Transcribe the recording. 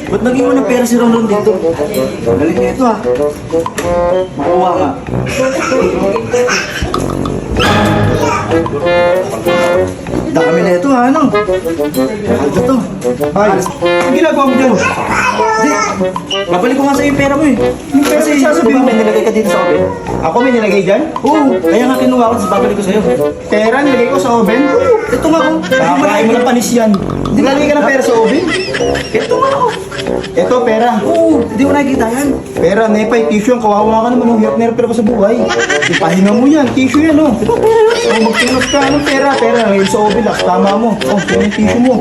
Ba't naging ng pera si Ronron dito? Galing na ito ha. Makuha nga. Dami na ito ha, ano? Ano to? Ay, ang ginagawa mo dyan? Hindi, babalik ko nga sa'yo yung pera mo eh. Yung pera Kasi sasabihin diba mo. may nilagay ka dito sa oven? Ako may nilagay dyan? Oo, kaya nga kinuha ko, tapos babalik ko sa'yo. Pera nilagay ko sa oven? Ito nga oh. Kakain mo ng panis yan. Nilagay ka ng pera sa oven? Ito nga oh. Ito, pera. Oo, hindi mo nakikita yan. Pera, nepay, tissue yan. Kawawa ka naman. Hirap na hirap ka sa buhay. Ipahinga mo yan. Tissue yan, oh. Oh, magtinos ka. Anong pera? Pera. Ngayon sa oven, laks. Tama mo. Oh, yan yung tissue mo.